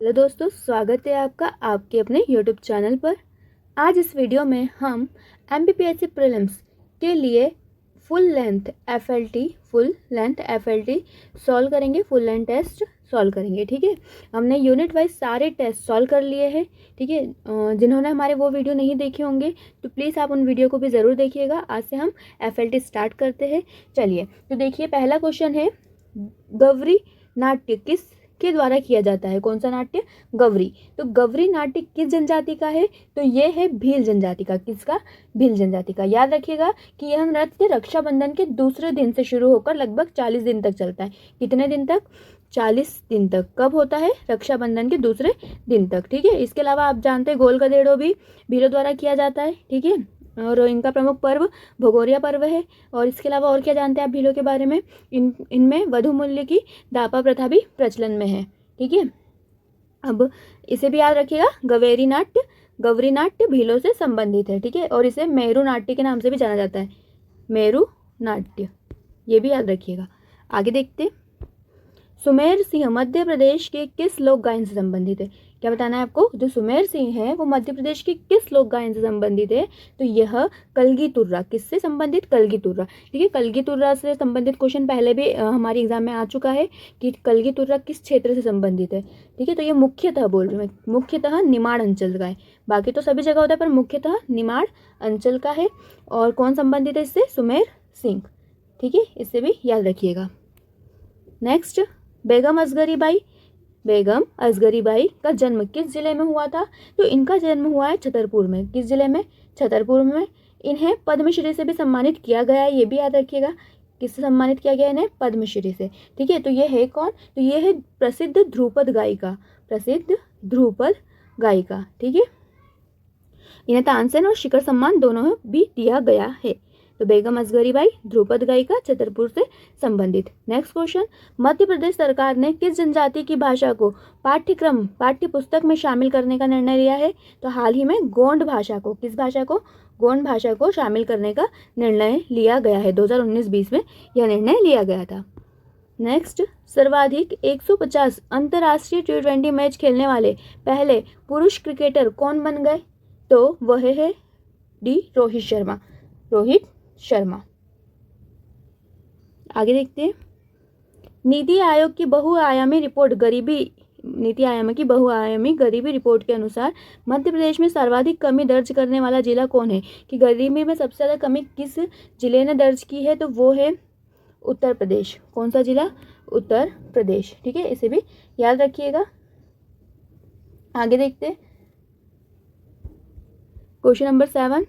Hello दोस्तों, स्वागत है आपका आपके अपने यूट्यूब चैनल पर। आज इस वीडियो में हम एमपीपीएससी प्रीलिम्स के लिए फुल लेंथ एफएलटी सॉल्व करेंगे, फुल लेंथ टेस्ट सॉल्व करेंगे। ठीक है, हमने यूनिट वाइज सारे टेस्ट सॉल्व कर लिए हैं। ठीक है, जिन्होंने हमारे वो वीडियो नहीं देखे होंगे तो प्लीज़ आप उन वीडियो को भी ज़रूर देखिएगा। आज से हम एफएलटी स्टार्ट करते हैं। चलिए, तो देखिए, पहला क्वेश्चन है, गौरी नाट्य किस के द्वारा किया जाता है? कौन सा नाट्य? गौरी। तो गौरी नाट्य किस जनजाति का है? तो ये है भील जनजाति का। किसका? भील जनजाति का। याद रखिएगा कि यह नृत्य रक्षाबंधन के दूसरे दिन से शुरू होकर लगभग 40 दिन तक चलता है। कितने दिन तक? 40 दिन तक। कब होता है? रक्षाबंधन के दूसरे दिन तक। ठीक है, इसके अलावा आप जानते हैं गोल गधेड़ो भी भीलों द्वारा किया जाता है। ठीक है, और इनका प्रमुख पर्व भगोरिया पर्व है। और इसके अलावा और क्या जानते हैं आप भीलों के बारे में? इनमें वधु मूल्य की दापा प्रथा भी प्रचलन में है। ठीक है, अब इसे भी याद रखिएगा, गौरी नाट्य भीलों से संबंधित है। ठीक है, और इसे मेरू नाट्य के नाम से भी जाना जाता है, मेरू नाट्य, ये भी याद रखिएगा। आगे देखते, सुमेर सिंह मध्य प्रदेश के किस लोक गायन से संबंधित है? क्या बताना है आपको? जो सुमेर सिंह है वो मध्य प्रदेश के किस लोक गायन से संबंधित है? तो यह कलगी तुर्रा। किससे संबंधित? कलगी तुर्रा। ठीक है, कलगी तुर्रा से संबंधित क्वेश्चन पहले भी हमारे एग्जाम में आ चुका है कि कलगी तुर्रा किस क्षेत्र से संबंधित है। ठीक है, तो ये मुख्यतः बोल रही हूँ, मुख्यतः निमाड़ अंचल का है। बाकी तो सभी जगह होता है पर मुख्यतः निमाड़ अंचल का है। और कौन संबंधित है इससे? सुमेर सिंह। ठीक है, इससे भी याद रखिएगा। नेक्स्ट, बेगम असगरी बाई का जन्म किस जिले में हुआ था? तो इनका जन्म हुआ है छतरपुर में। किस जिले में? छतरपुर में। इन्हें पद्मश्री से भी सम्मानित किया गया है, ये भी याद रखिएगा। किससे सम्मानित किया गया इन्हें? पद्मश्री से। ठीक है, तो ये है कौन? तो ये है प्रसिद्ध ध्रुपद गायिका, प्रसिद्ध ध्रुपद गायिका। ठीक है, इन्हें तानसेन और शिखर सम्मान दोनों भी दिया गया है। तो बेगम असगरी बाई ध्रुपद गायिका, छतरपुर से संबंधित। नेक्स्ट क्वेश्चन, मध्य प्रदेश सरकार ने किस जनजाति की भाषा को पाठ्य पुस्तक में शामिल करने का निर्णय लिया है? तो हाल ही में गोंड भाषा को, किस भाषा को? गोंड भाषा को शामिल करने का निर्णय लिया गया है। 2019-20 में यह निर्णय लिया गया था। नेक्स्ट, सर्वाधिक 150 अंतर्राष्ट्रीय T20 मैच खेलने वाले पहले पुरुष क्रिकेटर कौन बन गए? तो वह है रोहित शर्मा। आगे देखते हैं, नीति आयोग की बहुआयामी गरीबी रिपोर्ट के अनुसार मध्य प्रदेश में सर्वाधिक कमी दर्ज करने वाला जिला कौन है? कि गरीबी में सबसे ज़्यादा कमी किस जिले ने दर्ज की है? तो वो है उत्तर प्रदेश। कौन सा जिला? उत्तर प्रदेश। ठीक है, इसे भी याद रखिएगा। आगे देखते हैं, क्वेश्चन नंबर 7,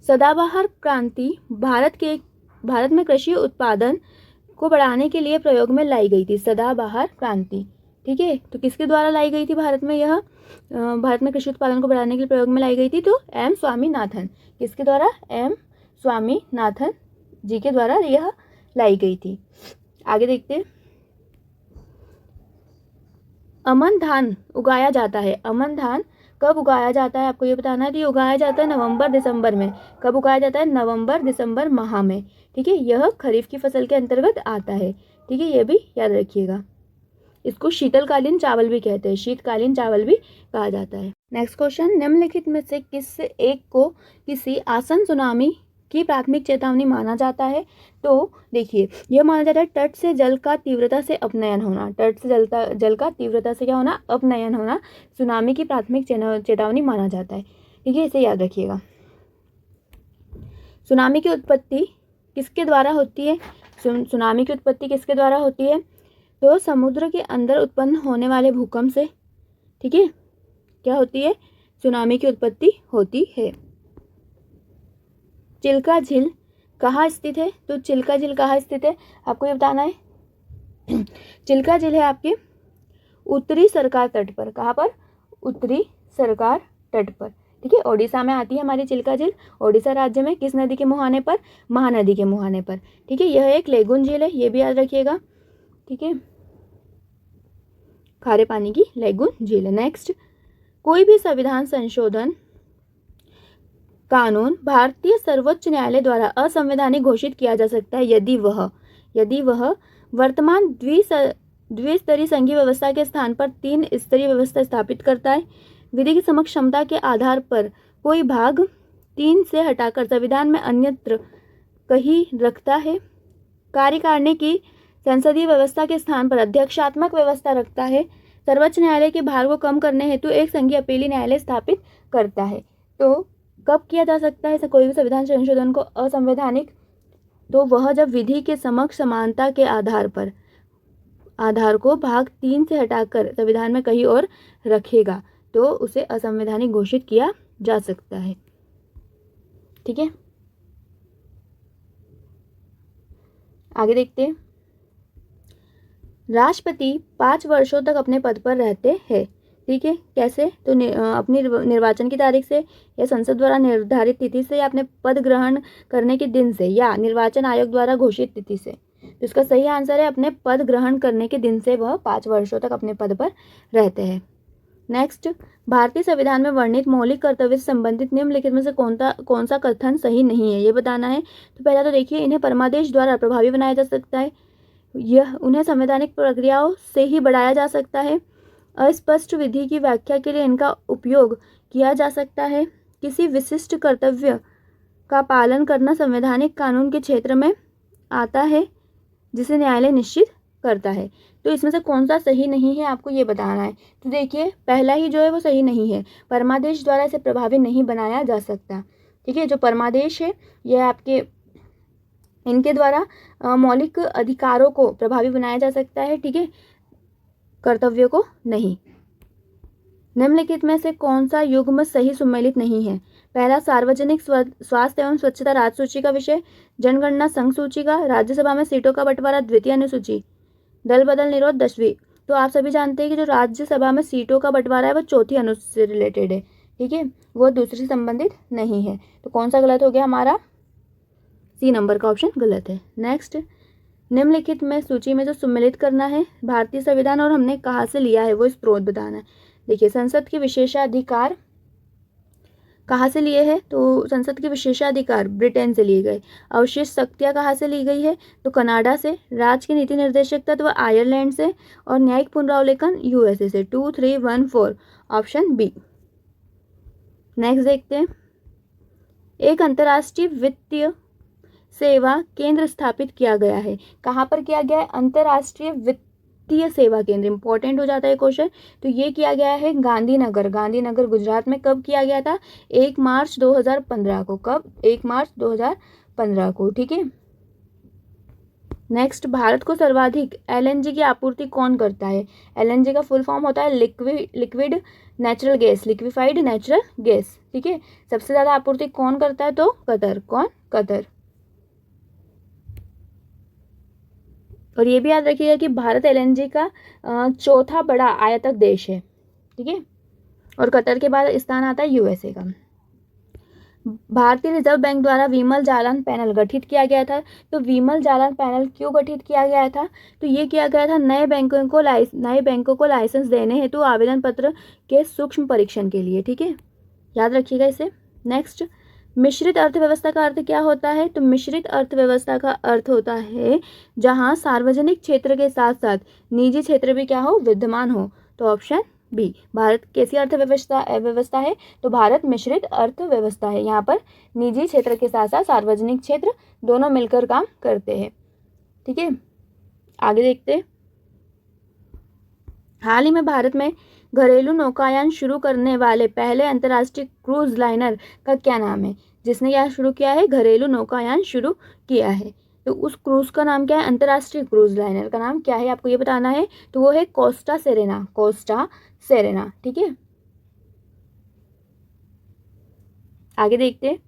सदाबहार क्रांति भारत में कृषि उत्पादन को बढ़ाने के लिए प्रयोग में लाई गई थी। सदाबहार क्रांति, ठीक है, तो किसके द्वारा लाई गई थी भारत में? यह भारत में कृषि उत्पादन को बढ़ाने के लिए प्रयोग में लाई गई थी। तो एम स्वामीनाथन। किसके द्वारा? एम स्वामीनाथन जी के द्वारा यह लाई गई थी। आगे देखते हैं, अमन धान उगाया जाता है। अमन धान कब उगाया जाता है? आपको ये बताना है। तो ये उगाया जाता है नवंबर दिसंबर में। कब उगाया जाता है? नवंबर दिसंबर माह में। ठीक है, यह खरीफ की फसल के अंतर्गत आता है। ठीक है, ये भी याद रखिएगा। इसको शीतकालीन चावल भी कहते हैं, शीतकालीन चावल भी कहा जाता है। नेक्स्ट क्वेश्चन, निम्नलिखित में से किस एक को किसी आसन सुनामी की प्राथमिक चेतावनी माना जाता है? तो देखिए, यह माना जाता है तट से जल का तीव्रता से अपनयन होना। तट से जल का तीव्रता से क्या होना? अपनयन होना सुनामी की प्राथमिक चेतावनी माना जाता है। ठीक है, इसे याद रखिएगा। सुनामी की उत्पत्ति किसके द्वारा होती है? सुनामी की उत्पत्ति किसके द्वारा होती है? तो समुद्र के अंदर उत्पन्न होने वाले भूकंप से। ठीक है, क्या होती है? सुनामी की उत्पत्ति होती है। चिल्का झील कहाँ स्थित है? तो चिल्का झील कहाँ स्थित है? आपको ये बताना है। चिल्का झील है आपके उत्तरी सरकार तट पर। कहाँ पर? उत्तरी सरकार तट पर। ठीक है, ओडिशा में आती है हमारी चिल्का झील। ओडिशा राज्य में किस नदी के मुहाने पर? महानदी के मुहाने पर। ठीक है, यह एक लेगुन झील है, ये भी याद रखिएगा। ठीक है, खारे पानी की लेगुन झील है। नेक्स्ट, कोई भी संविधान संशोधन कानून भारतीय सर्वोच्च न्यायालय द्वारा असंवैधानिक घोषित किया जा सकता है यदि वह वर्तमान द्विस्तरीय संघीय व्यवस्था के स्थान पर 3 स्तरीय व्यवस्था स्थापित करता है। विधि की समक्ष क्षमता के आधार पर कोई भाग 3 से हटाकर संविधान में अन्यत्र कहीं रखता है। कार्यकारिणी की संसदीय व्यवस्था के स्थान पर अध्यक्षात्मक व्यवस्था रखता है। सर्वोच्च न्यायालय के भार को कम करने हेतु एक संघीय अपीली न्यायालय स्थापित करता है। तो कब किया जा सकता है कोई भी संविधान संशोधन को असंवैधानिक? तो वह जब विधि के समक्ष समानता के आधार को भाग 3 से हटाकर संविधान में कहीं और रखेगा तो उसे असंवैधानिक घोषित किया जा सकता है। ठीक है, आगे देखते हैं। राष्ट्रपति 5 वर्षों तक अपने पद पर रहते हैं। ठीक है, कैसे? तो अपनी निर्वाचन की तारीख से या संसद द्वारा निर्धारित तिथि से या अपने पद ग्रहण करने के दिन से या निर्वाचन आयोग द्वारा घोषित तिथि से। तो इसका सही आंसर है अपने पद ग्रहण करने के दिन से वह 5 वर्षों तक अपने पद पर रहते हैं। नेक्स्ट, भारतीय संविधान में वर्णित मौलिक कर्तव्य से संबंधित निम्नलिखित में से कौन सा कथन सही नहीं है, ये बताना है। तो पहला तो देखिए, इन्हें परमादेश द्वारा प्रभावी बनाया जा सकता है। यह उन्हें संवैधानिक प्रक्रियाओं से ही बढ़ाया जा सकता है। अस्पष्ट विधि की व्याख्या के लिए इनका उपयोग किया जा सकता है। किसी विशिष्ट कर्तव्य का पालन करना संवैधानिक कानून के क्षेत्र में आता है जिसे न्यायालय निश्चित करता है। तो इसमें से कौन सा सही नहीं है आपको ये बताना है। तो देखिए, पहला ही जो है वो सही नहीं है, परमादेश द्वारा इसे प्रभावी नहीं बनाया जा सकता। ठीक है, जो परमादेश है यह आपके इनके द्वारा मौलिक अधिकारों को प्रभावी बनाया जा सकता है। ठीक है, कर्तव्यों को नहीं। निम्नलिखित में से कौन सा युग्म सही सुमेलित नहीं है? पहला, सार्वजनिक स्वास्थ्य एवं स्वच्छता राज्यसूची का विषय, जनगणना संघ सूची का, राज्यसभा में सीटों का बंटवारा द्वितीय अनुसूची, दल बदल निरोध 10वीं। तो आप सभी जानते हैं कि जो राज्यसभा में सीटों का बंटवारा है वो चौथी अनुसूची से रिलेटेड है। ठीक है, वो दूसरी से संबंधित नहीं है। तो कौन सा गलत हो गया हमारा? सी नंबर का ऑप्शन गलत है। नेक्स्ट, निम्नलिखित में सूची में जो सुमेलित करना है भारतीय संविधान और हमने कहाँ से लिया है वो स्रोत बताना है। देखिए, संसद के विशेषाधिकार कहाँ से लिए हैं? तो संसद के विशेषाधिकार ब्रिटेन से लिए गए। अवशिष्ट शक्तियाँ कहाँ से ली गई है? तो कनाडा से। राज्य की नीति निर्देशक तत्व आयरलैंड से और न्यायिक पुनरावलोकन यूएसए से। 2, 3, 1, 4 ऑप्शन बी। नेक्स्ट देखते हैं। एक अंतर्राष्ट्रीय वित्तीय सेवा केंद्र स्थापित किया गया है। कहाँ पर किया गया है? अंतर्राष्ट्रीय वित्तीय सेवा केंद्र। इंपॉर्टेंट हो जाता है क्वेश्चन। तो ये किया गया है गांधीनगर गुजरात में। कब किया गया था? 1 मार्च 2015 को। कब? 1 मार्च 2015 को। ठीक है, नेक्स्ट, भारत को सर्वाधिक एलएनजी की आपूर्ति कौन करता है? एलएनजी का फुल फॉर्म होता है liquid natural gas, liquefied natural gas. ठीक है, सबसे ज़्यादा आपूर्ति कौन करता है? तो कतर। कौन? कतर। और ये भी याद रखिएगा कि भारत एलएनजी का चौथा बड़ा आयातक देश है। ठीक है, और कतर के बाद स्थान आता है यूएसए का। भारतीय रिजर्व बैंक द्वारा विमल जालन पैनल गठित किया गया था। तो विमल जालन पैनल क्यों गठित किया गया था? तो ये किया गया था नए बैंकों को लाइसेंस देने हेतु आवेदन पत्र के सूक्ष्म परीक्षण के लिए। ठीक है, याद रखिएगा इसे। नेक्स्ट, मिश्रित अर्थव्यवस्था का अर्थ क्या होता है? तो मिश्रित अर्थव्यवस्था का अर्थ होता है जहां सार्वजनिक क्षेत्र के साथ साथ निजी क्षेत्र भी क्या हो? विद्यमान हो। तो ऑप्शन बी। भारत कैसी व्यवस्था है? तो भारत मिश्रित अर्थव्यवस्था है। यहाँ पर निजी क्षेत्र के साथ साथ सार्वजनिक क्षेत्र दोनों मिलकर काम करते हैं। ठीक है, आगे देखते हैं। हाल ही में भारत में घरेलू नौकायान शुरू करने वाले पहले अंतर्राष्ट्रीय क्रूज लाइनर का क्या नाम है? जिसने क्या शुरू किया है? घरेलू नौकायान शुरू किया है। तो उस क्रूज का नाम क्या है? अंतर्राष्ट्रीय क्रूज लाइनर का नाम क्या है आपको ये बताना है। तो वो है कोस्टा सेरेना। Costa Serena. ठीक है, आगे देखते हैं।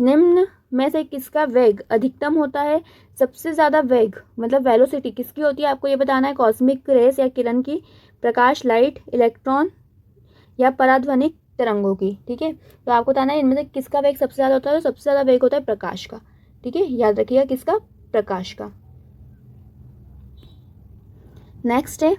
निम्न में से किसका वेग अधिकतम होता है? सबसे ज़्यादा वेग मतलब वेलोसिटी किसकी होती है आपको ये बताना है। कॉस्मिक रेस या किरण की, प्रकाश लाइट, इलेक्ट्रॉन या पराध्वनिक तरंगों की। ठीक है, तो आपको बताना है इनमें से किसका वेग सबसे ज़्यादा होता है। तो सबसे ज़्यादा वेग होता है प्रकाश का। ठीक है, याद रखिएगा किसका? प्रकाश का। नेक्स्ट है,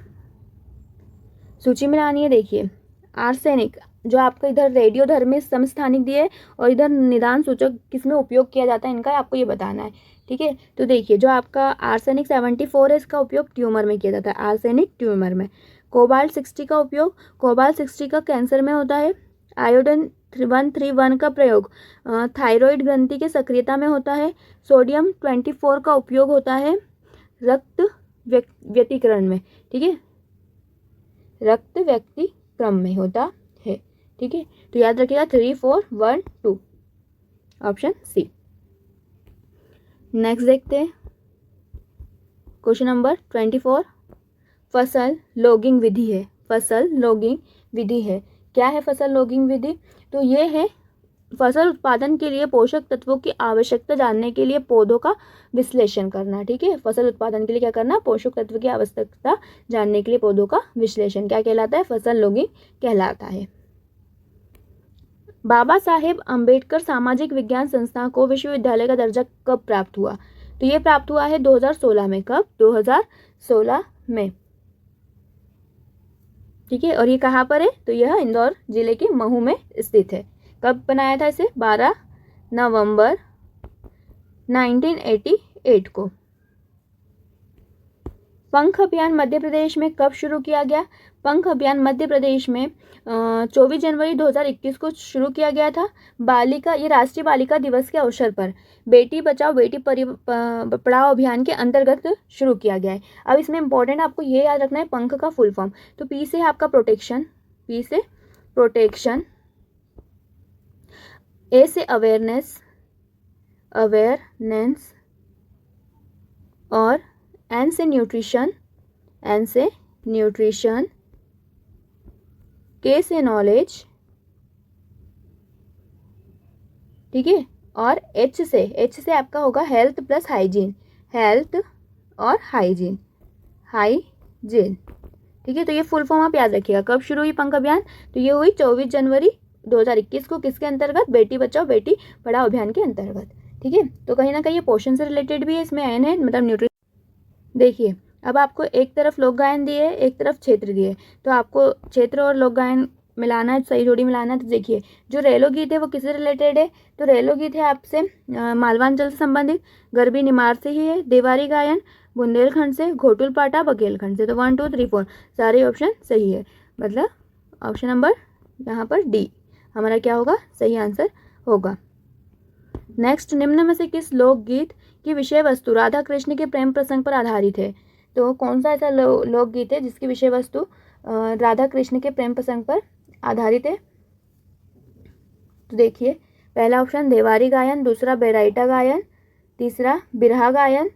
सूची में लानी है। देखिए, आर्सेनिक जो आपको इधर रेडियो धर्मी समस्थानिक दिए और इधर निदान सूचक किसमें उपयोग किया जाता है इनका आपको ये बताना है। ठीक है, तो देखिए जो आपका आर्सेनिक 74 है इसका उपयोग ट्यूमर में किया जाता है, आर्सेनिक ट्यूमर में। कोबाल्ट 60 का उपयोग, कोबाल्ट 60 का कैंसर में होता है। आयोडीन 131 का प्रयोग थायराइड ग्रंथि के सक्रियता में होता है। सोडियम 24 का उपयोग होता है रक्त व्यतिकरण में। ठीक है, रक्त व्यतिक्रम में होता है। ठीक है, तो याद रखिएगा 3, 4, 1, 2 ऑप्शन सी। नेक्स्ट देखते हैं क्वेश्चन नंबर 24। फसल लॉगिंग विधि है, फसल लॉगिंग विधि है। क्या है फसल लॉगिंग विधि? तो ये है फसल उत्पादन के लिए पोषक तत्वों की आवश्यकता जानने के लिए पौधों का विश्लेषण करना। ठीक है, फसल उत्पादन के लिए क्या करना? पोषक तत्व की आवश्यकता जानने के लिए पौधों का विश्लेषण क्या कहलाता है? फसल लॉगिंग कहलाता है। बाबा साहेब अंबेडकर सामाजिक विज्ञान संस्थान को विश्वविद्यालय का दर्जा कब प्राप्त हुआ? तो ये प्राप्त हुआ है 2016 में। कब? 2016 में। ठीक है, और ये कहाँ पर है? तो यह इंदौर जिले के महू में स्थित है। कब बनाया था इसे? 12 नवंबर 1988 को। पंख अभियान मध्य प्रदेश में कब शुरू किया गया? पंख अभियान मध्य प्रदेश में 24 जनवरी 2021 को शुरू किया गया था। ये राष्ट्रीय बालिका दिवस के अवसर पर बेटी बचाओ बेटी पढ़ाओ अभियान के अंतर्गत शुरू किया गया है। अब इसमें इंपॉर्टेंट आपको ये याद रखना है पंख का फुल फॉर्म। तो पी से है आपका प्रोटेक्शन, पी से प्रोटेक्शन, ए से अवेयरनेस, अवेयरनेस, और एन से न्यूट्रिशन, एन से न्यूट्रिशन, के से नॉलेज, ठीक है, और एच से आपका होगा हेल्थ प्लस हाइजीन, हेल्थ और हाइजीन, हाइजीन। ठीक है, तो ये फुल फॉर्म आप याद रखिएगा। कब शुरू हुई पंख अभियान? तो ये हुई 24 जनवरी 2021 को। किसके अंतर्गत? बेटी बचाओ बेटी पढ़ाओ अभियान के अंतर्गत। ठीक है, तो कहीं ना कहीं ये पोषण से रिलेटेड भी है, इसमें एन है मतलब न्यूट्रिशन। देखिए अब आपको एक तरफ लोक गायन दिए है, एक तरफ क्षेत्र दिए, तो आपको क्षेत्र और लोक गायन मिलाना है, सही जोड़ी मिलाना है। तो देखिए जो रेलो गीत है वो किससे रिलेटेड है? तो रेलो गीत है आपसे मालवांचल से संबंधित, गरबी निमाड़ से ही है। देवारी गायन बुंदेलखंड से, घोटुल पाटा बघेलखंड से। तो 1, 2, 3, 4 सारे ऑप्शन सही है, मतलब ऑप्शन नंबर यहाँ पर डी हमारा क्या होगा? सही आंसर होगा। नेक्स्ट, निम्न में से किस लोकगीत की विषय वस्तु राधा कृष्ण के प्रेम प्रसंग पर आधारित है? तो कौन सा ऐसा लोकगीत है जिसकी विषय वस्तु राधा कृष्ण के प्रेम प्रसंग पर आधारित है? तो देखिए पहला ऑप्शन देवारी गायन, दूसरा बेराइटा गायन, तीसरा बिरहा गायन,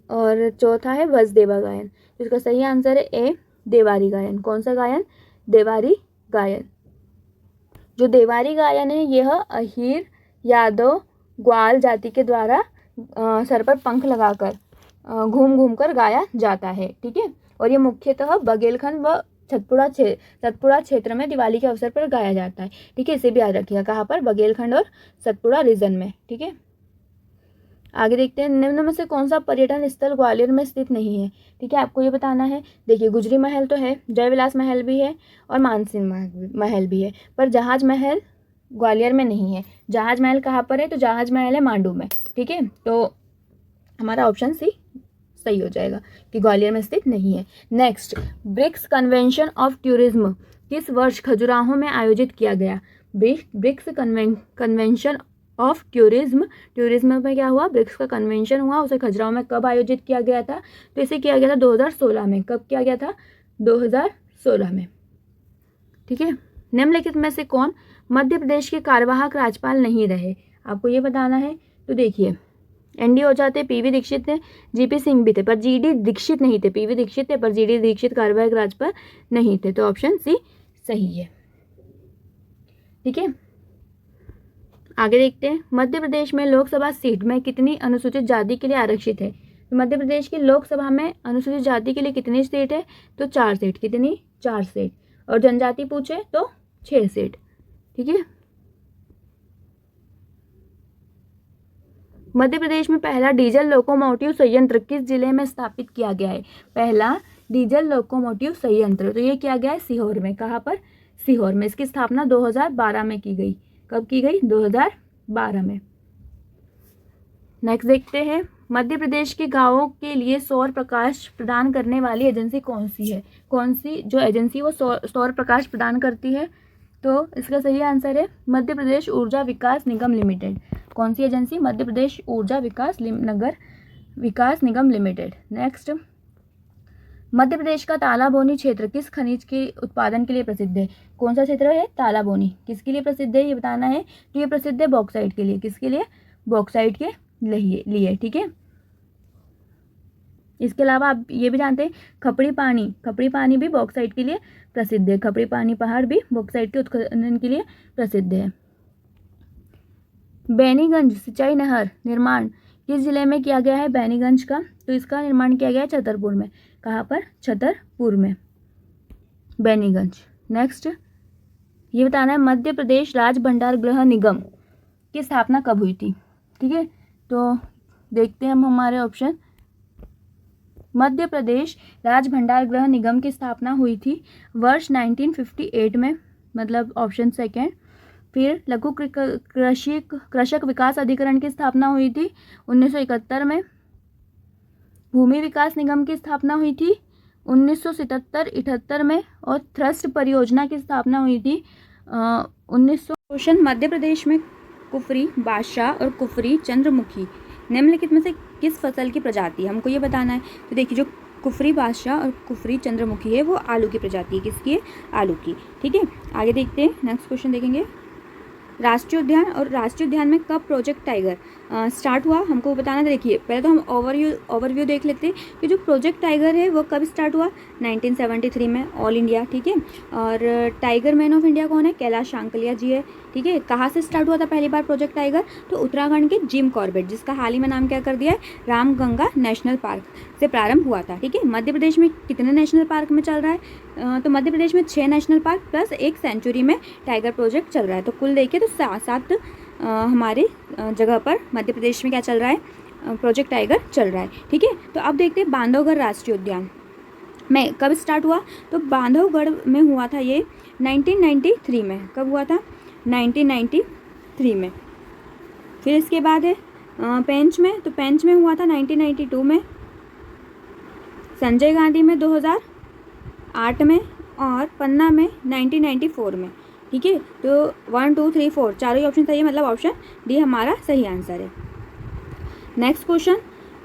और चौथा है वसुदेवा गायन। तो इसका सही आंसर है ए देवारी गायन। कौन सा गायन? देवारी गायन। जो देवारी गायन है यह अहीर यादव ग्वाल जाति के द्वारा सर पर पंख लगाकर घूम घूम कर गाया जाता है। ठीक है, और ये मुख्यतः बघेलखंड व सतपुड़ा क्षेत्र में दिवाली के अवसर पर गाया जाता है। ठीक है, इसे भी याद रखिएगा, कहाँ पर? बघेलखंड और सतपुड़ा रीजन में। ठीक है, आगे देखते हैं निम्न में से कौन सा पर्यटन स्थल ग्वालियर में स्थित नहीं है? ठीक है, आपको ये बताना है। देखिए गुजरी महल तो है, जयविलास महल भी है और मानसिंह महल भी है, पर जहाज महल ग्वालियर में नहीं है। जहाज महल कहाँ पर है? तो जहाज महल है मांडू में। ठीक है, तो हमारा ऑप्शन सी सही हो जाएगा कि ग्वालियर में स्थित नहीं है। Next, BRICS convention of tourism किस वर्ष खजुराहो में आयोजित किया गया? ब्रिक्स कन्वेंशन ऑफ टूरिज्म में क्या हुआ? ब्रिक्स का कन्वेंशन हुआ, उसे खजुराहो में कब आयोजित किया गया था? तो इसे किया गया था 2016 में। कब किया गया था? 2016 में। ठीक है, निम्नलिखित में से कौन मध्य प्रदेश के कार्यवाहक राज्यपाल नहीं रहे? आपको ये बताना है। तो देखिए एनडी ओझा थे, पीवी दीक्षित थे, जीपी सिंह भी थे, पर जीडी दीक्षित नहीं थे। पीवी दीक्षित थे पर जीडी दीक्षित कार्यवाहक राज्यपाल नहीं थे। तो ऑप्शन सी सही है। ठीक है, आगे देखते हैं मध्य प्रदेश में लोकसभा सीट में कितनी अनुसूचित जाति के लिए आरक्षित है? तो मध्य प्रदेश की लोकसभा में अनुसूचित जाति के लिए कितनी सीट है? तो 4 सीट। कितनी? 4 सीट। और जनजाति पूछे तो 6 सीट। ठीक है, मध्य प्रदेश में पहला डीजल लोकोमोटिव संयंत्र किस जिले में स्थापित किया गया है? पहला डीजल लोकोमोटिव संयंत्र तो ये किया गया है सीहोर में। कहाँ पर? सीहोर में। इसकी स्थापना 2012 में की गई। कब की गई? 2012 में। नेक्स्ट देखते हैं, मध्य प्रदेश के गांवों के लिए सौर प्रकाश प्रदान करने वाली एजेंसी कौन सी है? कौन सी जो एजेंसी वो सौर प्रकाश प्रदान करती है? तो इसका सही आंसर है मध्य प्रदेश ऊर्जा विकास निगम लिमिटेड। कौन सी एजेंसी? मध्य प्रदेश ऊर्जा विकास निगम लिमिटेड। नेक्स्ट, मध्य प्रदेश का तालाबोनी क्षेत्र किस खनिज के उत्पादन के लिए प्रसिद्ध है? कौन सा क्षेत्र है? तालाबोनी। किसके लिए प्रसिद्ध है ये बताना है। तो ये प्रसिद्ध है बॉक्साइट के लिए। किसके लिए? बॉक्साइट के लिए। ठीक है। इसके अलावा आप ये भी जानते हैं खपड़ी पानी भी बॉक्साइट के लिए प्रसिद्ध है। खपड़ी पानी पहाड़ भी बॉक्साइट के उत्खनन के लिए प्रसिद्ध है। बैनीगंज सिंचाई नहर निर्माण किस जिले में किया गया है? बैनीगंज का। तो इसका निर्माण किया गया है छतरपुर में। कहाँ पर? छतरपुर में, बैनीगंज। नेक्स्ट, ये बताना है मध्य प्रदेश राज्य भंडार गृह निगम की स्थापना कब हुई थी? ठीक है, तो देखते हैं हम हमारे ऑप्शन। मध्य प्रदेश राज्य भंडार गृह निगम की स्थापना हुई थी वर्ष 1958 में, मतलब ऑप्शन सेकेंड। फिर लघु कृषक विकास अधिकरण की स्थापना हुई थी 1971 में। भूमि विकास निगम की स्थापना हुई थी 1977-78 में। और थ्रस्ट परियोजना की स्थापना हुई थी 1900। क्वेश्चन, मध्य प्रदेश में कुफरी, बादशाह और कुफरी चंद्रमुखी निम्नलिखित में से किस फसल की प्रजाति है? हमको ये बताना है। तो देखिए, जो कुफरी बादशाह और कुफरी चंद्रमुखी है वो आलू की प्रजाति है। किसकी है? आलू की। ठीक है, आगे देखते हैं। नेक्स्ट क्वेश्चन देखेंगे, राष्ट्रीय उद्यान और राष्ट्रीय उद्यान में कब प्रोजेक्ट टाइगर स्टार्ट हुआ? हमको बताना। देखिए, पहले तो हम ओवरव्यू देख लेते हैं कि जो प्रोजेक्ट टाइगर है वो कब स्टार्ट हुआ? 1973 में, ऑल इंडिया। ठीक है, और टाइगर मैन ऑफ इंडिया कौन है? कैलाश शांकलिया जी है। ठीक है, कहाँ से स्टार्ट हुआ था पहली बार प्रोजेक्ट टाइगर? तो उत्तराखंड के जिम कॉर्बेट, जिसका हाल ही में नाम क्या कर दिया है? रामगंगा नेशनल पार्क से प्रारंभ हुआ था। ठीक है, मध्य प्रदेश में कितने नेशनल पार्क में चल रहा है? तो मध्य प्रदेश में 6 नेशनल पार्क प्लस 1 सेंचुरी में टाइगर प्रोजेक्ट चल रहा है। तो कुल देखिए तो 7 हमारे जगह पर मध्य प्रदेश में क्या चल रहा है? प्रोजेक्ट टाइगर चल रहा है। ठीक है, तो अब देखते हैं बांधवगढ़ राष्ट्रीय उद्यान में कब स्टार्ट हुआ? तो बांधवगढ़ में हुआ था ये 1993 में। कब हुआ था? 1993 में। फिर इसके बाद है पेंच में। तो पेंच में हुआ था 1992 में, संजय गांधी में 2008 में और पन्ना में 1994 में। ठीक है, तो 1 2 3 4 चारों ही ऑप्शन सही है, मतलब ऑप्शन डी हमारा सही आंसर है। नेक्स्ट क्वेश्चन,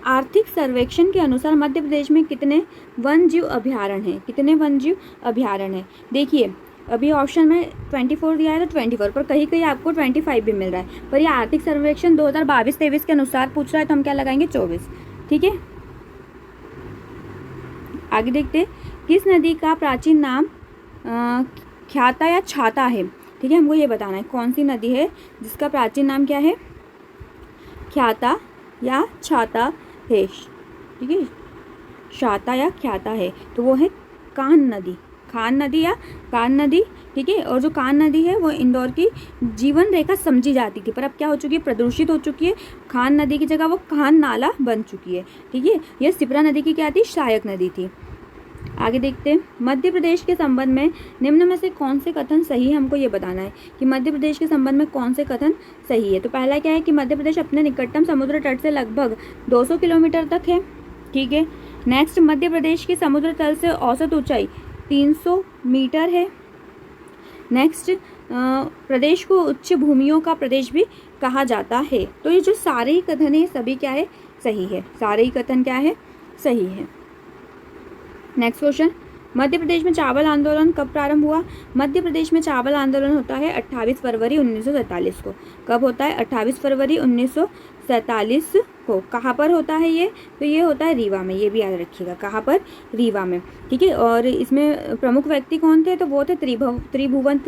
आर्थिक सर्वेक्षण के अनुसार मध्य प्रदेश में कितने वन जीव अभ्यारण्य हैं? कितने वन जीव अभ्यारण्य हैं? देखिए, अभी ऑप्शन में 24 दिया है तो 24, पर कहीं कहीं आपको 25 भी मिल रहा है, पर ये आर्थिक सर्वेक्षण 2022-23 के अनुसार पूछ रहा है तो हम क्या लगाएंगे? 24। ठीक है, आगे देखते हैं, किस नदी का प्राचीन नाम ख्याता या छाता है? ठीक है, हमको ये बताना है कौन सी नदी है जिसका प्राचीन नाम क्या है? ख्याता या छाता है। ठीक है, छाता या ख्याता है, तो वो है कान नदी। खान नदी या कान नदी। ठीक है, और जो कान नदी है वो इंदौर की जीवन रेखा समझी जाती थी, पर अब क्या हो चुकी है? प्रदूषित हो चुकी है। खान नदी की जगह वो कान नाला बन चुकी है। ठीक है, यह सिपरा नदी की क्या थी? सहायक नदी थी। आगे देखते हैं, मध्य प्रदेश के संबंध में निम्न में से कौन से कथन सही है? हमको ये बताना है कि मध्य प्रदेश के संबंध में कौन से कथन सही है। तो पहला क्या है कि मध्य प्रदेश अपने निकटतम समुद्र तट से लगभग 200 किलोमीटर तक है। ठीक है, नेक्स्ट, मध्य प्रदेश की समुद्र तल से औसत ऊंचाई 300 मीटर है। नेक्स्ट, प्रदेश को उच्च भूमियों का प्रदेश भी कहा जाता है। तो ये जो सारे ही कथन है सभी क्या है? सही है। सारे ही कथन क्या है? सही है। नेक्स्ट क्वेश्चन, मध्य प्रदेश में चावल आंदोलन कब प्रारंभ हुआ? मध्य प्रदेश में चावल आंदोलन होता है 28 फरवरी 1947 को। कब होता है? 28 फरवरी 1947 को। कहाँ पर होता है ये? तो ये होता है रीवा में। ये भी याद रखिएगा, कहाँ पर? रीवा में। ठीक है, और इसमें प्रमुख व्यक्ति कौन थे? तो वो थे त्रिभुवन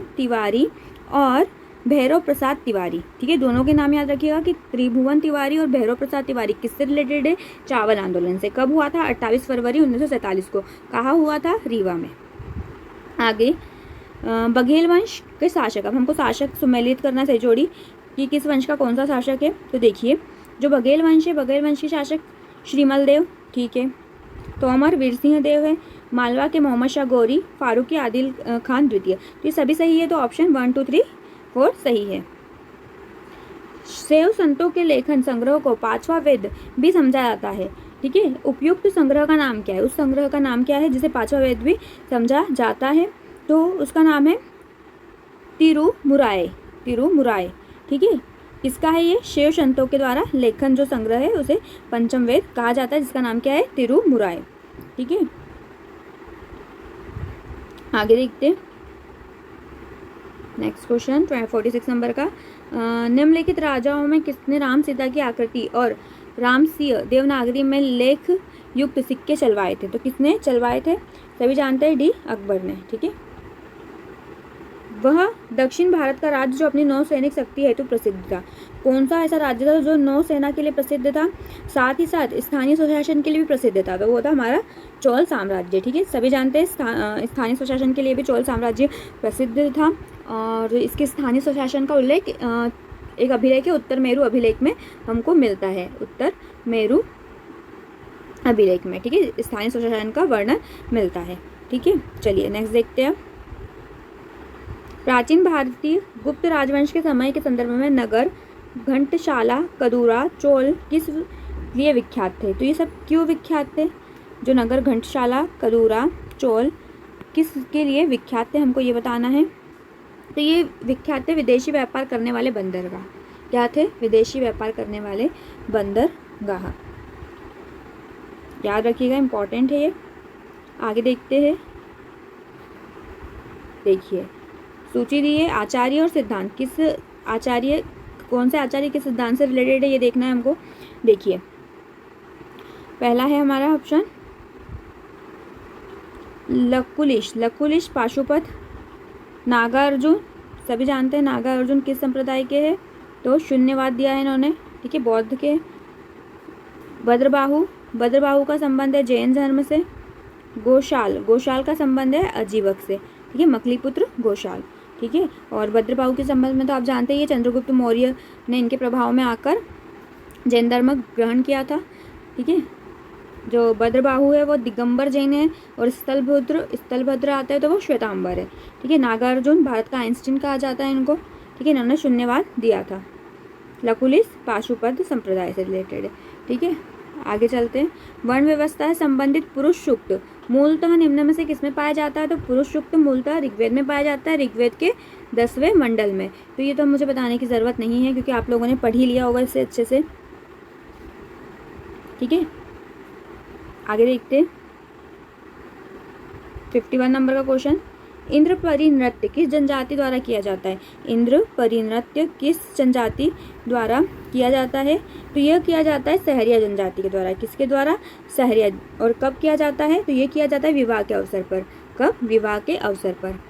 तिवारी और भैरव प्रसाद तिवारी। ठीक है, दोनों के नाम याद रखिएगा कि त्रिभुवन तिवारी और भैरव प्रसाद तिवारी किससे रिलेटेड है? चावल आंदोलन से। कब हुआ था? 28 फरवरी 1947 को। कहाँ हुआ था? रीवा में। आगे, बघेल वंश के शासक। अब हमको शासक सुमेलित करना सही जोड़ी कि किस वंश का कौन सा शासक है। तो देखिए, जो बघेल वंश है, बघेल वंश के शासक श्रीमल देव। ठीक है, तोमर वीर सिंह देव है, मालवा के मोहम्मद शाह गौरी, फारूकी आदिल खान द्वितीय। तो ये सभी सही है, तो ऑप्शन 1 2 3 4 सही है। शैव संतों के लेखन संग्रह को पांचवा वेद भी समझा जाता है, ठीक है। उपयुक्त संग्रह का नाम क्या है, उस संग्रह का नाम क्या है जिसे पांचवा वेद भी समझा जाता है, तो उसका नाम है तिरुमुराय, तिरुमुराय, ठीक है। किसका है ये, शैव संतों के द्वारा लेखन जो संग्रह है उसे पंचम वेद कहा जाता है, जिसका नाम क्या है, तिरुमुराय, ठीक है। आगे देखते हैं नेक्स्ट क्वेश्चन 46 नंबर का। निम्नलिखित राजाओं में किसने राम सीता की आकृति और रामसिंह देवनागरी में लेख युक्त सिक्के चलवाए थे, तो किसने चलवाए थे, सभी जानते हैं, डी अकबर ने, ठीक है। वह दक्षिण भारत का राज्य जो अपनी नौसैनिक शक्ति हेतु प्रसिद्ध था, कौन सा ऐसा राज्य था जो नौसेना के लिए प्रसिद्ध था, साथ ही साथ स्थानीय स्वशासन के लिए भी प्रसिद्ध था, तो वो था हमारा चोल साम्राज्य, ठीक है। सभी जानते हैं स्थानीय स्वशासन के लिए भी चोल साम्राज्य प्रसिद्ध था, और इसके स्थानीय स्वशासन का उल्लेख एक अभिलेख है, उत्तर मेरु अभिलेख में हमको मिलता है, उत्तर मेरु अभिलेख में, ठीक है, स्थानीय स्वशासन का वर्णन मिलता है, ठीक है। चलिए नेक्स्ट देखते हैं। प्राचीन भारतीय गुप्त राजवंश के समय के संदर्भ में नगर, घंटशाला, कदूरा, चोल किस लिए विख्यात थे, तो ये सब क्यों विख्यात थे, जो नगर, घंटशाला, कदूरा, चोल किस के लिए विख्यात थे, हमको ये बताना है। तो ये विख्यात थे विदेशी व्यापार करने वाले बंदरगाह, क्या थे, विदेशी व्यापार करने वाले बंदरगाह, याद रखिएगा, इम्पॉर्टेंट है ये। आगे देखते हैं, देखिए सूची दी है, आचार्य और सिद्धांत, किस आचार्य, कौन से आचार्य के सिद्धांत से रिलेटेड है ये देखना है हमको। देखिए पहला है हमारा ऑप्शन लकुलिश, लकुलिश पाशुपत, नागार्जुन, सभी जानते हैं नागार्जुन किस संप्रदाय के हैं, तो शून्यवाद दिया है इन्होंने, ठीक है, बौद्ध के। भद्रबाहु, भद्रबाहु का संबंध है जैन धर्म से। गोशाल, गोशाल का संबंध है अजीवक से, ठीक है, मकलीपुत्र गोशाल, ठीक है। और भद्रबाहु के संबंध में तो आप जानते हैं ये चंद्रगुप्त मौर्य ने इनके प्रभाव में आकर जैन धर्म ग्रहण किया था, ठीक है। जो भद्रबाहु है वो दिगंबर जैन है, और स्थलभद्र आता है तो वो श्वेतांबर है, ठीक है। नागार्जुन भारत का आइंस्टीन कहा जाता है इनको, ठीक है, इन्होंने शून्यवाद दिया था। लकुलिश पाशुपत संप्रदाय से रिलेटेड है, ठीक है। आगे चलते हैं। वर्ण व्यवस्था है संबंधित पुरुष सूक्त मूलतः निम्न में से किसमें पाया जाता है, तो पुरुष सूक्त मूलतः ऋग्वेद में पाया जाता है, ऋग्वेद के 10वें मंडल में। तो ये तो मुझे बताने की ज़रूरत नहीं है क्योंकि आप लोगों ने पढ़ ही लिया होगा इससे अच्छे से, ठीक है। आगे देखते हैं 51 नंबर का क्वेश्चन। इंद्र परिनृत्य किस जनजाति द्वारा किया जाता है, इंद्र परिनृत्य किस जनजाति द्वारा किया जाता है, तो यह किया जाता है सहरिया जनजाति के द्वारा, किसके द्वारा, सहरिया। और कब किया जाता है, तो यह किया जाता है विवाह के अवसर पर, कब, विवाह के अवसर पर।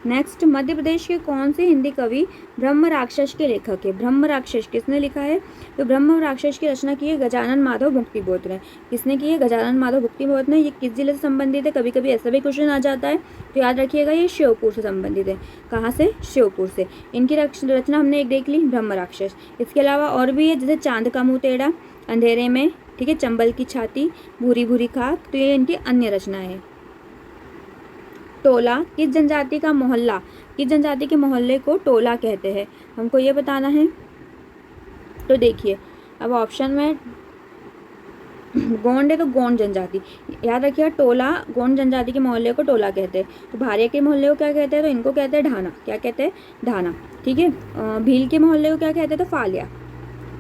नेक्स्ट, मध्य प्रदेश के कौन से हिंदी कवि ब्रह्म राक्षस के लेखक है, ब्रह्म राक्षस किसने लिखा है, तो ब्रह्म राक्षस की रचना की है गजानन माधव भुक्तिबोध ने, किसने की है, गजानन माधव भुक्तिबोध ने। ये किस जिले से संबंधित है, कभी कभी ऐसा भी क्वेश्चन आ जाता है, तो याद रखिएगा ये श्योपुर से संबंधित है। कहाँ से, श्योपुर से। इनकी रचना हमने एक देख ली, ब्रह्म राक्षस। इसके अलावा और भी है, जैसे चांद का मुँह टेढ़ा, अंधेरे में, ठीक है, चंबल की छाती, भूरी भूरी खाक, तो ये इनकी अन्य रचना है। टोला किस जनजाति का मोहल्ला, किस जनजाति के मोहल्ले को टोला कहते हैं, हमको ये बताना है। तो देखिए अब ऑप्शन में गोंड है तो गोंड जनजाति, याद रखिएगा, टोला गोंड जनजाति के मोहल्ले को टोला कहते हैं। तो भारिया के मोहल्ले को क्या कहते हैं, तो इनको कहते हैं ढाना, क्या कहते हैं, ढाना, ठीक है। भील के मोहल्ले को क्या कहते हैं, तो फालिया।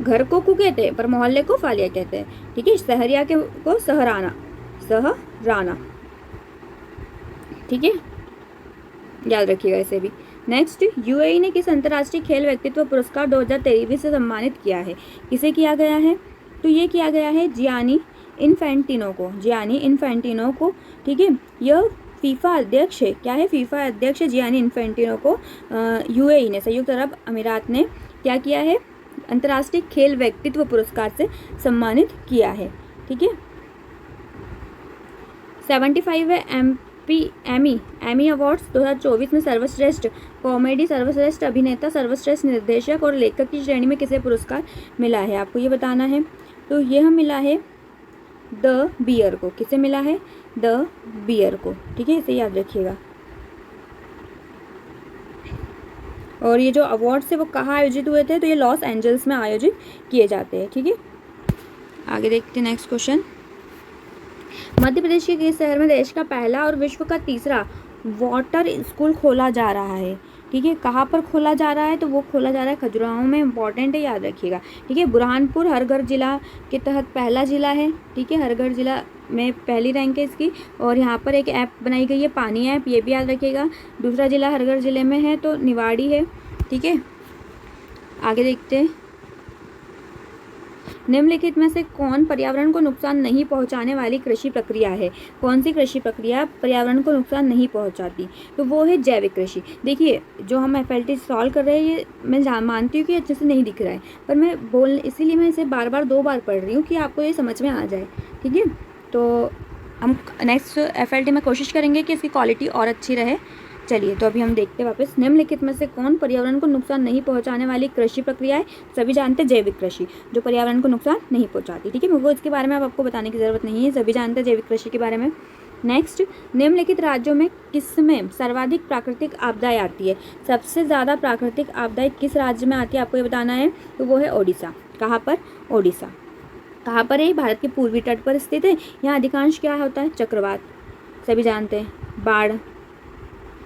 घर को कु कहते हैं पर मोहल्ले को फालिया कहते हैं, ठीक है। सहरिया के को सहराना, सहराना, ठीक है, याद रखिएगा इसे भी। नेक्स्ट, यूएई ने किस अंतर्राष्ट्रीय खेल व्यक्तित्व पुरस्कार 2023 से सम्मानित किया है, किसे किया गया है, तो ये किया गया है जियानी इन्फेंटिनो को, जियानी इन्फेंटिनो को, ठीक है। यह फीफा अध्यक्ष है, क्या है, फीफा अध्यक्ष जियानी इन्फेंटिनो को यूएई ने, संयुक्त अरब अमीरात ने क्या किया है, अंतर्राष्ट्रीय खेल व्यक्तित्व पुरस्कार से सम्मानित किया है, ठीक है। 75 है एमी अवार्ड्स 2024 में सर्वश्रेष्ठ कॉमेडी, सर्वश्रेष्ठ अभिनेता, सर्वश्रेष्ठ निर्देशक और लेखक की श्रेणी में किसे पुरस्कार मिला है, आपको ये बताना है। तो यह मिला है द बियर को। किसे मिला है? द बियर को। ठीक है, इसे याद रखिएगा। और ये जो अवार्ड्स है वो कहाँ आयोजित हुए थे? तो ये लॉस एंजल्स में आयोजित किए जाते हैं। ठीक है, आगे देखते हैं नेक्स्ट क्वेश्चन। मध्य प्रदेश के किस शहर में देश का पहला और विश्व का तीसरा वाटर स्कूल खोला जा रहा है? ठीक है, कहाँ पर खोला जा रहा है? तो वो खोला जा रहा है खजुराहो में। इंपॉर्टेंट है, याद रखिएगा। ठीक है, बुरहानपुर हरघर जिला के तहत पहला जिला है। ठीक है, हरघर जिला में पहली रैंक है इसकी। और यहाँ पर एक ऐप बनाई गई है, पानी ऐप, ये भी याद रखिएगा। दूसरा जिला हरघर जिले में है तो निवाड़ी है। ठीक है, आगे देखते हैं। निम्नलिखित में से कौन पर्यावरण को नुकसान नहीं पहुंचाने वाली कृषि प्रक्रिया है? कौन सी कृषि प्रक्रिया पर्यावरण को नुकसान नहीं पहुंचाती? तो वो है जैविक कृषि। देखिए, जो हम FLT सॉल्व कर रहे हैं ये मैं मानती हूँ कि अच्छे से नहीं दिख रहा है, पर मैं इसीलिए मैं इसे बार बार 2 बार पढ़ रही हूँ कि आपको ये समझ में आ जाए। ठीक है, तो हम नेक्स्ट FLT में कोशिश करेंगे कि इसकी क्वालिटी और अच्छी रहे। चलिए, तो अभी हम देखते हैं वापस। निम्नलिखित में से कौन पर्यावरण को नुकसान नहीं पहुंचाने वाली कृषि प्रक्रिया है? सभी जानते हैं जैविक कृषि, जो पर्यावरण को नुकसान नहीं पहुंचाती। ठीक है, वो इसके बारे में अब आपको बताने की जरूरत नहीं है, सभी जानते हैं जैविक कृषि के बारे में। नेक्स्ट, निम्नलिखित राज्यों में किसमें सर्वाधिक प्राकृतिक आपदाएं आती है? सबसे ज़्यादा प्राकृतिक आपदाएं किस राज्य में आती है आपको ये बताना है। तो वो है ओडिशा। कहाँ पर? ओडिशा। कहाँ पर है? भारत के पूर्वी तट पर स्थित है। यहाँ अधिकांश क्या होता है? चक्रवात, सभी जानते हैं। बाढ़,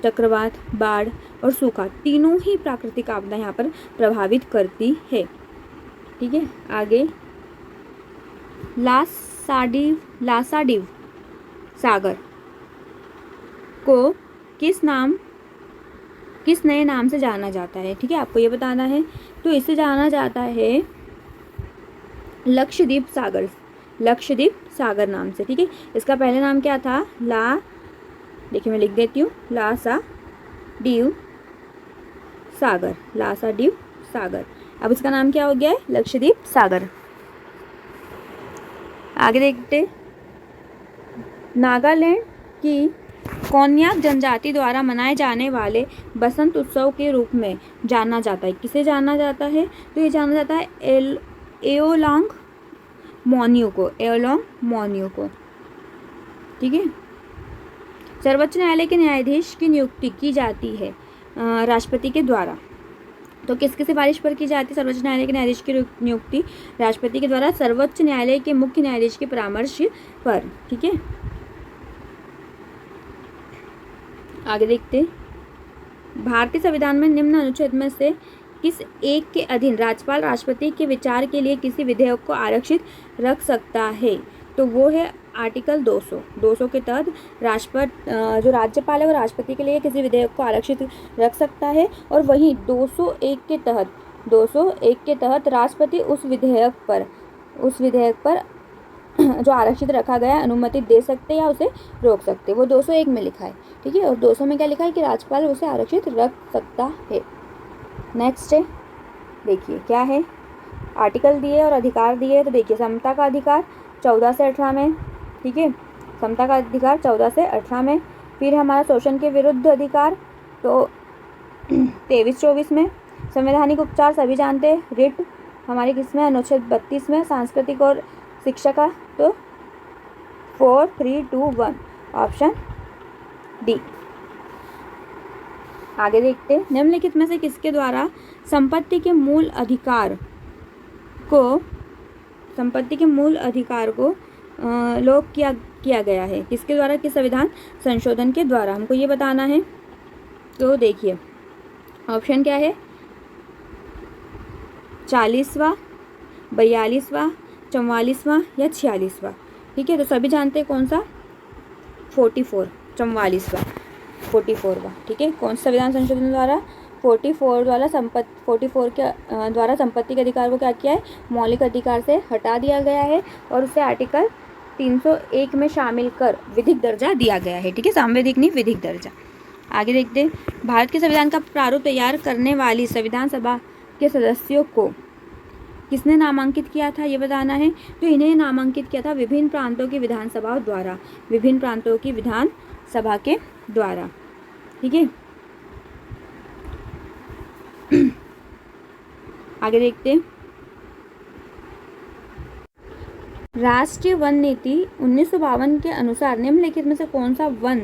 चक्रवात, बाढ़ और सूखा, तीनों ही प्राकृतिक आपदा यहाँ पर प्रभावित करती है। ठीक है, आगे। लासाडीव सागर को किस नए नाम से जाना जाता है? ठीक है, आपको ये बताना है। तो इसे जाना जाता है लक्षद्वीप सागर, लक्षद्वीप सागर नाम से। ठीक है, इसका पहले नाम क्या था? देखिए मैं लिख देती हूँ, लासाडीव सागर, लासाडीव सागर। अब इसका नाम क्या हो गया है? लक्षद्वीप सागर। आगे देखते। नागालैंड की कोन्याक जनजाति द्वारा मनाए जाने वाले बसंत उत्सव के रूप में जाना जाता है। किसे जाना जाता है? तो ये जाना जाता है एओलोंग मोन्यू को, एओलोंग मोन्यू को। ठीक है, सर्वोच्च न्यायालय के न्यायाधीश की नियुक्ति की जाती है राष्ट्रपति के द्वारा। तो किसकी सिफारिश पर की जाती है सर्वोच्च न्यायालय के न्यायाधीश की नियुक्ति? राष्ट्रपति के द्वारा, सर्वोच्च न्यायालय के मुख्य न्यायाधीश के परामर्श पर। ठीक है, आगे देखते। भारतीय संविधान में निम्न अनुच्छेद में से किस एक के अधीन राज्यपाल राष्ट्रपति के विचार के लिए किसी विधेयक को आरक्षित रख सकता है? तो वो है आर्टिकल 200 के तहत जो राज्यपाल है वो राष्ट्रपति के लिए किसी विधेयक को आरक्षित रख सकता है। और वहीं 201 के तहत राष्ट्रपति उस विधेयक पर जो आरक्षित रखा गया अनुमति दे सकते या उसे रोक सकते। वो 201 में लिखा है। ठीक है, और 200 में क्या लिखा है कि राज्यपाल उसे आरक्षित रख सकता है। नेक्स्ट है, देखिए क्या है, आर्टिकल दिए और अधिकार दिए। तो देखिए, समता का अधिकार 14 से 18 में। ठीक है, समता का अधिकार 14 से 18 में। फिर हमारा शोषण के विरुद्ध अधिकार तो 23-24 में। संवैधानिक उपचार सभी जानते हैं, रिट हमारे किसमें? अनुच्छेद 32 में। सांस्कृतिक और शिक्षा का तो 4, 3, 2, 1 ऑप्शन डी। आगे देखते हैं। निम्नलिखित में से किसके द्वारा संपत्ति के मूल अधिकार को लोप किया गया है? किसके द्वारा? किस संविधान संशोधन के द्वारा? हमको ये बताना है। तो देखिए, ऑप्शन क्या है? 40वां, 42वां, 44वां या 46वां? ठीक है, तो सभी जानते हैं कौन सा? 44वां। ठीक है, कौन सा संविधान संशोधन द्वारा? 44 के द्वारा संपत्ति के अधिकार को क्या किया है? मौलिक अधिकार से हटा दिया गया है और उसे आर्टिकल 301 में शामिल कर विधिक दर्जा दिया गया है। ठीक है, सांवैधिक नहीं, विधिक दर्जा। आगे देखते हैं। भारत के संविधान का प्रारूप तैयार करने वाली संविधान सभा के सदस्यों को किसने नामांकित किया था? ये बताना है। तो इन्हें नामांकित किया था विभिन्न प्रांतों की विधानसभाओं द्वारा, विभिन्न प्रांतों की विधानसभा के द्वारा। ठीक है, आगे देखते हैं। राष्ट्रीय वन नीति 1952 के अनुसार निम्नलिखित में से कौन सा वन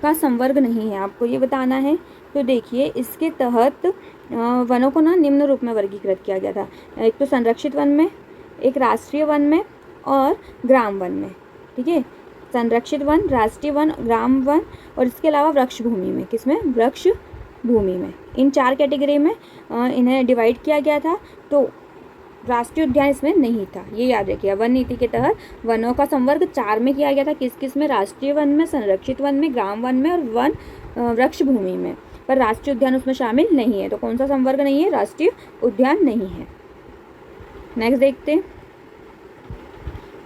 का संवर्ग नहीं है, आपको ये बताना है। तो देखिए, इसके तहत वनों को ना निम्न रूप में वर्गीकृत किया गया था। एक तो संरक्षित वन में, एक राष्ट्रीय वन में और ग्राम वन में। ठीक है, संरक्षित वन, राष्ट्रीय वन, ग्राम वन और इसके अलावा वृक्ष भूमि में। किसमें? वृक्ष भूमि में। इन 4 कैटेगरी में इन्हें डिवाइड किया गया था। तो राष्ट्रीय उद्यान इसमें नहीं था, ये याद रखिए। वन नीति के तहत वनों का संवर्ग 4 में किया गया था। किस किस में? राष्ट्रीय वन में, संरक्षित वन में, ग्राम वन में और वन वृक्ष भूमि में। पर राष्ट्रीय उद्यान उसमें शामिल नहीं है। तो कौन सा संवर्ग नहीं है? राष्ट्रीय उद्यान नहीं है। नेक्स्ट देखते हैं,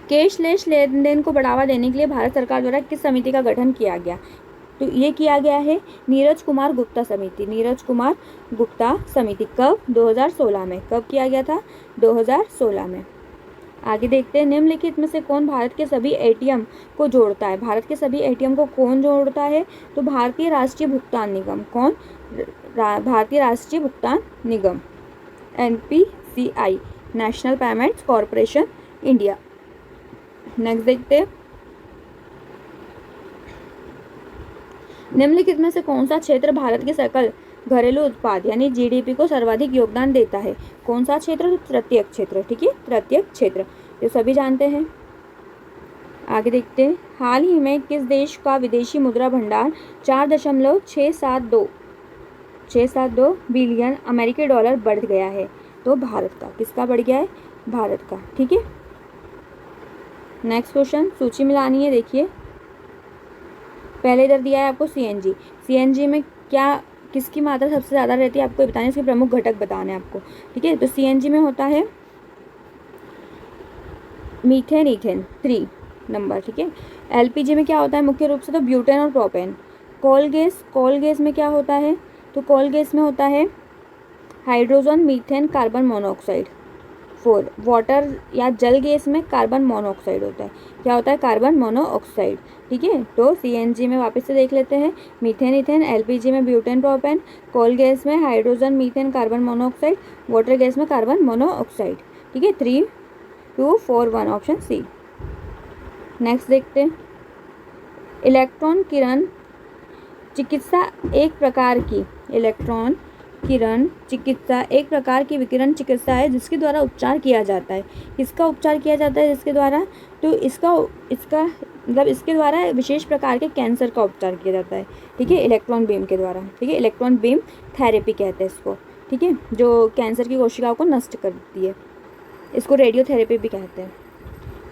कैशलेस लेन देन को बढ़ावा देने के लिए भारत सरकार द्वारा किस समिति का गठन किया गया? तो ये किया गया है नीरज कुमार गुप्ता समिति। नीरज कुमार गुप्ता समिति। कब? 2016 में। कब किया गया था? 2016 में। आगे देखते हैं, निम्नलिखित में से कौन भारत के सभी एटीएम को जोड़ता है? भारत के सभी एटीएम को कौन जोड़ता है? तो भारतीय राष्ट्रीय भुगतान निगम। कौन? भारतीय राष्ट्रीय भुगतान निगम, NPCI, national payments corporation India. Next देखते हैं, निम्नलिखित में से कौन सा क्षेत्र भारत के सकल घरेलू उत्पाद यानी GDP को सर्वाधिक योगदान देता है? कौन सा क्षेत्र? तृतीयक क्षेत्र। ठीक है, तृतीयक क्षेत्र, ये सभी जानते हैं। आगे देखते हैं, हाल ही में किस देश का विदेशी मुद्रा भंडार 4.672 बिलियन अमेरिकी डॉलर बढ़ गया है? तो भारत का। किसका बढ़ गया है? भारत का। ठीक है, नेक्स्ट क्वेश्चन, सूची मिलानी है। देखिए, पहले इधर दिया है आपको CNG में क्या, किसकी मात्रा सबसे ज़्यादा रहती है आपको बताना है, इसके प्रमुख घटक बताने हैं आपको। ठीक है, तो CNG में होता है मीथेन, ईथेन 3 नंबर। ठीक है, LPG में क्या होता है मुख्य रूप से? तो ब्यूटेन और प्रोपेन। कोल गैस में क्या होता है? तो कोल गैस में होता है hydrogen, methane, carbon monoxide. 4 water या जल गैस में कार्बन मोनोऑक्साइड होता है। क्या होता है? Carbon monoxide. ठीक है, तो CNG में वापस से देख लेते हैं, मीथेन, ईथेन, LPG में ब्यूटेन, प्रोपेन, कोल गैस में hydrogen, methane, carbon monoxide, water gas में कार्बन मोनोऑक्साइड। ठीक है, 3, 2, 4, 1 ऑप्शन C। नेक्स्ट देखते हैं, इलेक्ट्रॉन किरण चिकित्सा एक प्रकार की विकिरण चिकित्सा है जिसके द्वारा उपचार किया जाता है। किसका उपचार किया जाता है जिसके द्वारा? तो इसका मतलब इसके द्वारा विशेष प्रकार के कैंसर का उपचार किया जाता है। ठीक है, इलेक्ट्रॉन बीम के द्वारा। ठीक है, इलेक्ट्रॉन बीम थेरेपी कहते हैं इसको। ठीक है, जो कैंसर की कोशिकाओं को नष्ट करती है, इसको रेडियोथेरेपी भी कहते हैं।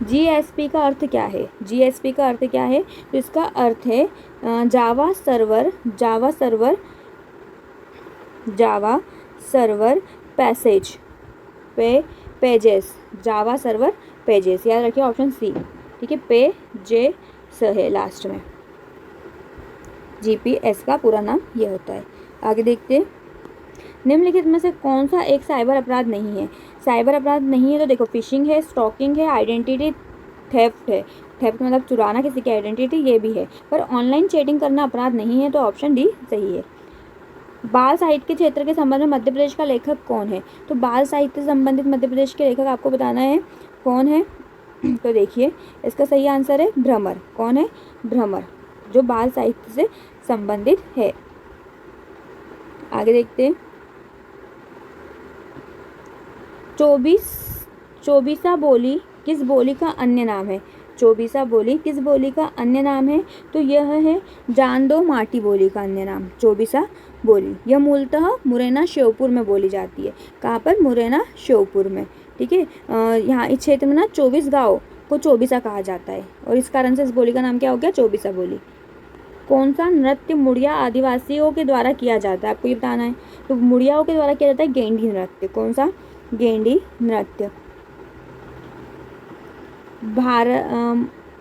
GSP का अर्थ क्या है? GSP का अर्थ क्या है? तो इसका अर्थ है Java server pages. Java server pages, याद रखिए ऑप्शन C। ठीक है, पेजेस है लास्ट में। GPS का पूरा नाम ये होता है। आगे देखते हैं, निम्नलिखित में से कौन सा एक साइबर अपराध नहीं है? साइबर अपराध नहीं है तो देखो, फिशिंग है, स्टॉकिंग है, आइडेंटिटी थेफ्ट है। थेफ्ट मतलब चुराना किसी की आइडेंटिटी, ये भी है। पर ऑनलाइन चैटिंग करना अपराध नहीं है, तो ऑप्शन D सही है। बाल साहित्य के क्षेत्र के संबंध में मध्य प्रदेश का लेखक कौन है? तो बाल साहित्य से संबंधित मध्य प्रदेश के लेखक आपको बताना है कौन है। तो देखिए, इसका सही आंसर है भ्रमर। कौन है? भ्रमर, जो बाल साहित्य से संबंधित है। आगे देखते हैं, चौबीसा बोली किस बोली का अन्य नाम है? चौबीसा बोली किस बोली का अन्य नाम है? तो यह है जांदो माटी बोली का अन्य नाम, चौबीसा बोली। यह मूलतः मुरैना श्योपुर में बोली जाती है। कहाँ पर? मुरैना श्योपुर में। ठीक है, यहाँ इस क्षेत्र में ना 24 गाँव को चौबीसा कहा जाता है और इस कारण से इस बोली का नाम क्या हो गया? चौबीसा बोली। कौन सा नृत्य मुड़िया आदिवासियों के द्वारा किया जाता है? आपको ये बताना है। तो मुड़ियाओं के द्वारा किया जाता है गेंडी नृत्य। कौन सा? गेंडी नृत्य।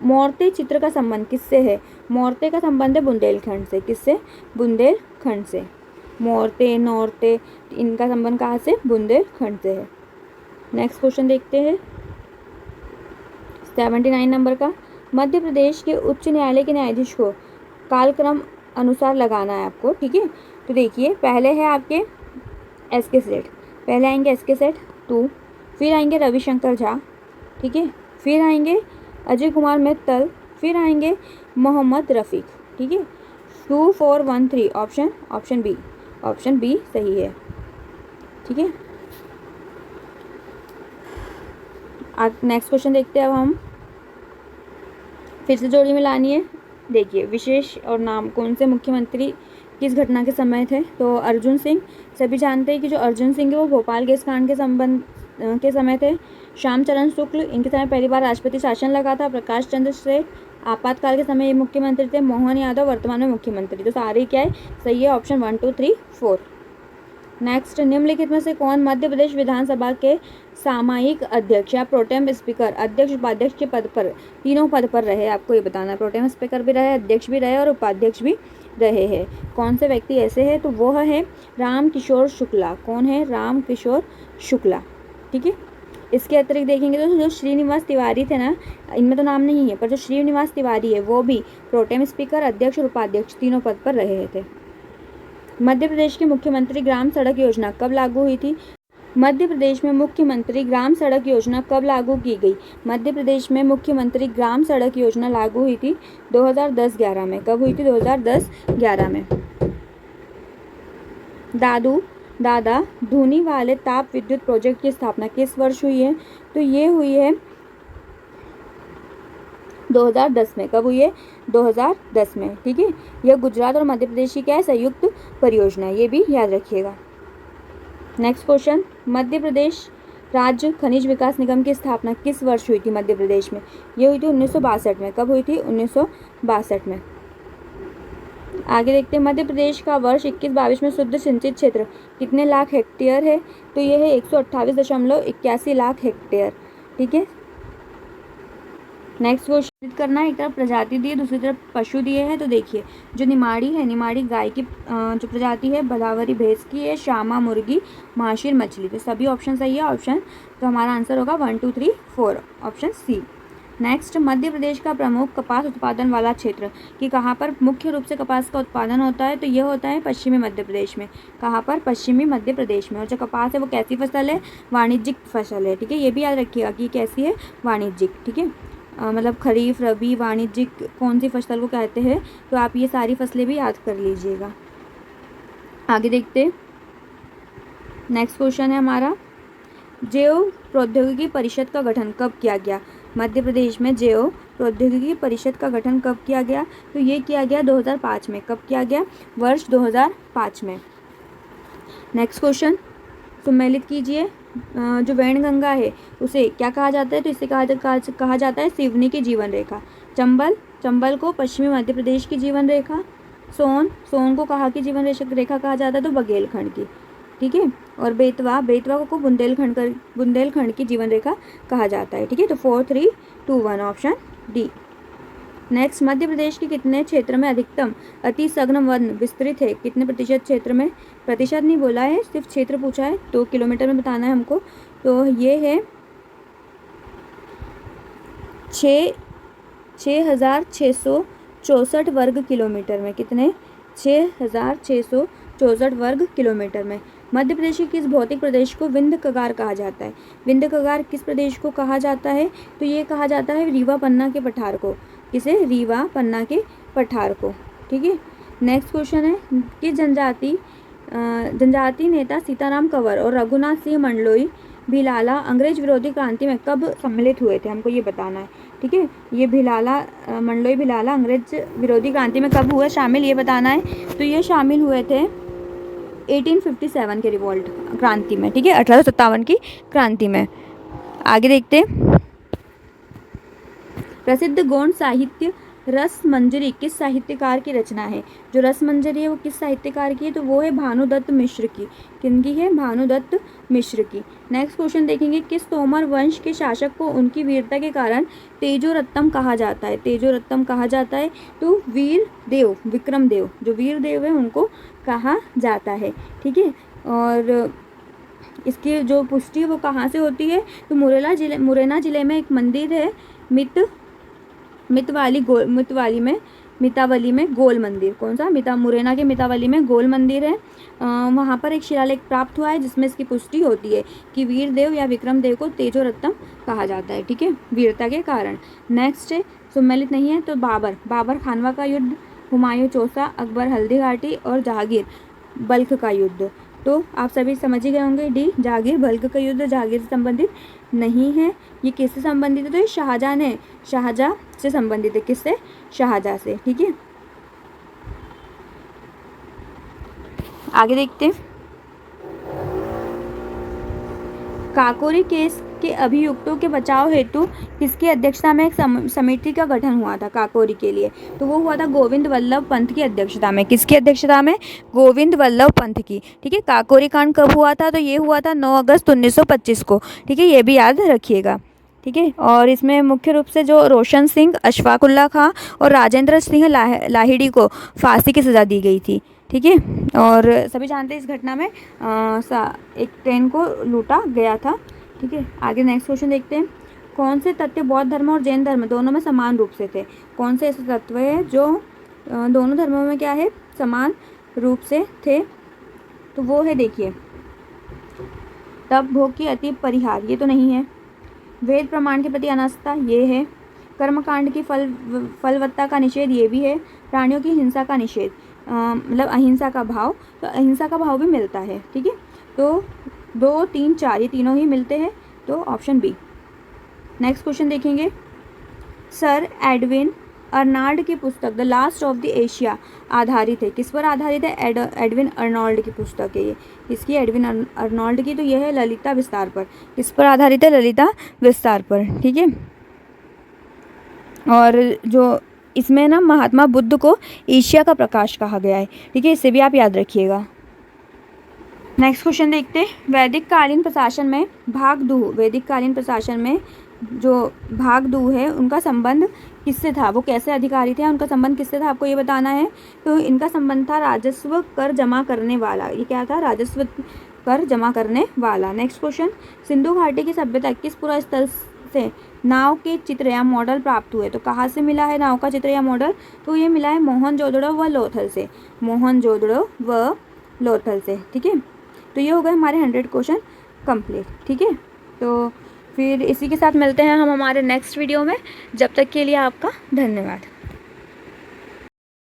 मोर्ते चित्र का संबंध किससे है? मोर्ते का संबंध है बुंदेलखंड से। किससे? बुंदेलखंड से। मोर्ते, नौरते, इनका संबंध कहाँ से? बुंदेलखंड से है। नेक्स्ट क्वेश्चन देखते हैं, 79 नंबर का। मध्य प्रदेश के उच्च न्यायालय के न्यायाधीश को कालक्रम अनुसार लगाना है आपको। ठीक है, तो देखिए, पहले है आपके SK सेठ, पहले आएंगे SK सेठ 2, फिर आएंगे रविशंकर झा। ठीक है, फिर आएंगे अजय कुमार मित्तल, फिर आएंगे मोहम्मद रफ़ीक। ठीक है, 2 4 1 3 ऑप्शन बी सही है। ठीक है, नेक्स्ट क्वेश्चन देखते हैं अब हम। फिर से जोड़ी मिलानी है। देखिए, विशेष और नाम कौन से मुख्यमंत्री किस घटना के समय थे? तो अर्जुन सिंह, सभी जानते हैं कि जो अर्जुन सिंह है वो भोपाल गैस कांड के संबंध के समय थे। श्यामचरण शुक्ल, इनके समय पहली बार राष्ट्रपति शासन लगा था। प्रकाश चंद्र सेठ, आपातकाल के समय ये मुख्यमंत्री थे। मोहन यादव, वर्तमान में मुख्यमंत्री। तो सारे क्या है? सही है, ऑप्शन 1 2 3 4। नेक्स्ट, निम्नलिखित में से कौन मध्य प्रदेश विधानसभा के सामयिक अध्यक्ष या प्रोटेम स्पीकर, अध्यक्ष उपाध्यक्ष के पद पर, तीनों पद पर रहे? आपको ये बताना है। प्रोटेम स्पीकर भी रहे, अध्यक्ष भी रहे और उपाध्यक्ष भी रहे हैं। कौन से व्यक्ति ऐसे हैं? तो वो है राम किशोर शुक्ला। कौन है? राम किशोर शुक्ला। ठीक है, इसके अतिरिक्त देखेंगे तो जो श्रीनिवास तिवारी थे ना, इनमें तो नाम नहीं है, पर जो श्रीनिवास तिवारी है वो भी प्रोटेम स्पीकर, अध्यक्ष और उपाध्यक्ष तीनों पद पर रहे थे। मध्य प्रदेश की मुख्यमंत्री ग्राम सड़क योजना कब लागू हुई थी? मध्य प्रदेश में मुख्यमंत्री ग्राम सड़क योजना कब लागू की गई? मध्य प्रदेश में मुख्यमंत्री ग्राम सड़क योजना लागू हुई थी 2010-11 में। कब हुई थी? 2010-11 में। दादा धूनी वाले ताप विद्युत प्रोजेक्ट की स्थापना किस वर्ष हुई है? तो ये हुई है 2010 में। कब हुई है? 2010 में। ठीक है, यह गुजरात और मध्य प्रदेश की क्या है? संयुक्त परियोजना, ये भी याद रखिएगा। नेक्स्ट क्वेश्चन, मध्य प्रदेश राज्य खनिज विकास निगम की स्थापना किस वर्ष हुई थी मध्य प्रदेश में? ये हुई थी 1962 में। कब हुई थी? 1962 में। आगे देखते हैं, मध्य प्रदेश का वर्ष 21-22 में शुद्ध सिंचित क्षेत्र कितने लाख हेक्टेयर है? तो ये है 128.81 लाख हेक्टेयर। ठीक है, नेक्स्ट क्वेश्चन करना है। एक तरफ प्रजाति दी है, दूसरी तरफ पशु दिए हैं। तो देखिए, जो निमाड़ी है, निमाड़ी गाय की जो प्रजाति है, भदावरी भैंस की है, श्यामा मुर्गी, माशिर मछली। तो सभी ऑप्शन सही है। ऑप्शन, तो हमारा आंसर होगा 1 2 3 4, option C. Next, Madhya Pradesh का प्रमुख कपास उत्पादन वाला क्षेत्र कि कहाँ पर मुख्य रूप से कपास का उत्पादन होता है? तो यह होता है पश्चिमी मध्य प्रदेश में। कहाँ पर? पश्चिमी मध्य प्रदेश में। और जो कपास है वो कैसी फसल है? वाणिज्यिक फसल है। ठीक है, ये भी याद रखिएगा कि कैसी है? वाणिज्यिक। ठीक है, मतलब खरीफ, रबी, वाणिज्यिक कौन सी फसल को कहते हैं? तो आप ये सारी फसलें भी याद कर लीजिएगा। आगे देखते, नेक्स्ट क्वेश्चन है हमारा, जैव प्रौद्योगिकी परिषद का गठन कब किया गया? मध्य प्रदेश में जैव प्रौद्योगिकी परिषद का गठन कब किया गया? तो ये किया गया 2005 में। कब किया गया? वर्ष 2005 में। नेक्स्ट क्वेश्चन, सुमेलित कीजिए। जो वैनगंगा है उसे क्या कहा जाता है? तो इसे कहा जाता है सिवनी की जीवन रेखा। चंबल को पश्चिमी मध्य प्रदेश की जीवन रेखा। सोन को कहाँ की जीवन रेखा कहा जाता है? तो बघेलखंड की। ठीक है, और बेतवा को बुंदेलखंड की जीवन रेखा कहा जाता है। ठीक है, तो 4 3 2 1, option D. Next, Madhya Pradesh के कितने क्षेत्र में अधिकतम अतिसघन वन विस्तृत है? कितने प्रतिशत क्षेत्र में? प्रतिशत नहीं बोला है, सिर्फ क्षेत्र पूछा है, तो किलोमीटर में बताना है हमको। तो ये है 6,664 वर्ग किलोमीटर में। कितने? 6,664 वर्ग किलोमीटर में। मध्य प्रदेश के किस भौतिक प्रदेश को विंध्य कगार कहा जाता है? विंध्य कगार किस प्रदेश को कहा जाता है? तो ये कहा जाता है रीवा पन्ना के पठार को। किसे? रीवा पन्ना के पठार को। ठीक है, नेक्स्ट क्वेश्चन है कि जनजाति नेता सीताराम कंवर और रघुनाथ सिंह मंडलोई भिलाला अंग्रेज विरोधी क्रांति में कब सम्मिलित हुए थे? हमको ये बताना है। ठीक है, ये मंडलोई भिलाला अंग्रेज विरोधी क्रांति में कब हुए शामिल, ये बताना है। तो ये शामिल हुए थे 1857 के रिवॉल्ट क्रांति में। ठीक है, 1857 की क्रांति में। आगे देखते, प्रसिद्ध गौड़ साहित्य रसमंजरी किस साहित्यकार की रचना है? जो रसमंजरी है वो किस साहित्यकार की है? तो वो है भानुदत्त मिश्र की। किनकी है? भानुदत्त मिश्र की। नेक्स्ट क्वेश्चन देखेंगे, किस तोमर वंश के शासक को उनकी वीरता के कारण तेजोरत्तम कहा जाता है? तेजोरत्तम कहा जाता है तो वीरदेव, विक्रमदेव, जो वीरदेव है उनको कहा जाता है। ठीक है, और इसकी जो पुष्टि वो कहाँ से होती है? तो मुरैना जिले में एक मंदिर है मितवाली में मितावली में गोल मंदिर। कौन सा? मुरैना के मितावली में गोल मंदिर है। वहाँ पर एक शिलालेख प्राप्त हुआ है जिसमें इसकी पुष्टि होती है कि वीरदेव या विक्रम देव को तेजो रत्तम कहा जाता है, ठीक है, वीरता के कारण। नेक्स्ट है, सुमेलित नहीं है तो बाबर खानवा का युद्ध, हुमायूं चौसा, अकबर हल्दी घाटी और जहांगीर बल्ख का युद्ध। तो आप सभी समझ ही गए होंगे, डी जहांगीर बल्ख का युद्ध जहांगीर से संबंधित नहीं है। ये किससे संबंधित है? तो ये शाहजहां है, शाहजहां से संबंधित है। किससे? शाहजहां से, ठीक है। आगे देखते हैं। काकोरी केस के अभियुक्तों के बचाव हेतु किसकी अध्यक्षता में एक समिति का गठन हुआ था काकोरी के लिए? तो वो हुआ था गोविंद वल्लभ पंत की अध्यक्षता में। किसकी अध्यक्षता में? गोविंद वल्लभ पंत की, ठीक है। काकोरी कांड कब हुआ था? तो ये हुआ था 9 अगस्त 1925 को, ठीक है, ये भी याद रखिएगा, ठीक है। और इसमें मुख्य रूप से जो रोशन सिंह, अशफाकुल्ला खां और राजेंद्र सिंह लाहिड़ी को फांसी की सज़ा दी गई थी, ठीक है। और सभी जानते हैं इस घटना में एक ट्रेन को लूटा गया था, ठीक है। आगे नेक्स्ट क्वेश्चन देखते हैं। कौन से तथ्य बौद्ध धर्म और जैन धर्म दोनों में समान रूप से थे? कौन से ऐसे तत्व है जो दोनों धर्मों में क्या है? समान रूप से थे। तो वो है, देखिए, तप भोग की अति परिहार, ये तो नहीं है। वेद प्रमाण के प्रति अनास्था, ये है। कर्मकांड की फलवत्ता का निषेध, ये भी है। प्राणियों की हिंसा का निषेध, मतलब अहिंसा का भाव, तो अहिंसा का भाव भी मिलता है, ठीक है। तो 2, 3, 4 ये तीनों ही मिलते हैं, तो ऑप्शन बी। नेक्स्ट क्वेश्चन देखेंगे। सर एडविन अर्नाल्ड की पुस्तक the last of the Asia आधारित है। किस पर आधारित है? एडविन अर्नाल्ड की पुस्तक है ये। इसकी एडविन अर्नाल्ड की, तो यह है ललिता विस्तार पर। किस पर आधारित है? ललिता विस्तार पर, ठीक है। और जो इसमें ना महात्मा बुद्ध को एशिया का प्रकाश कहा गया है, ठीक है, इसे भी आप याद रखिएगा। नेक्स्ट क्वेश्चन देखते हैं। वैदिक कालीन प्रशासन में भागदूह, वैदिक कालीन प्रशासन में जो भागदूह है उनका संबंध किससे था? वो कैसे अधिकारी थे? उनका संबंध किससे था? आपको ये बताना है। तो इनका संबंध था राजस्व कर जमा करने वाला। ये क्या था? राजस्व कर जमा करने वाला। Next question. सिंधु घाटी की सभ्यता किस पुरा स्थल से नाव के चित्र या मॉडल प्राप्त हुए? तो कहाँ से मिला है नाव का चित्र या मॉडल? तो ये मिला है मोहनजोदड़ो व लोथल से, मोहनजोदड़ो व लोथल से, ठीक है। तो ये हो गए हमारे 100 क्वेश्चन कंप्लीट, ठीक है। तो फिर इसी के साथ मिलते हैं हम हमारे नेक्स्ट वीडियो में। जब तक के लिए आपका धन्यवाद।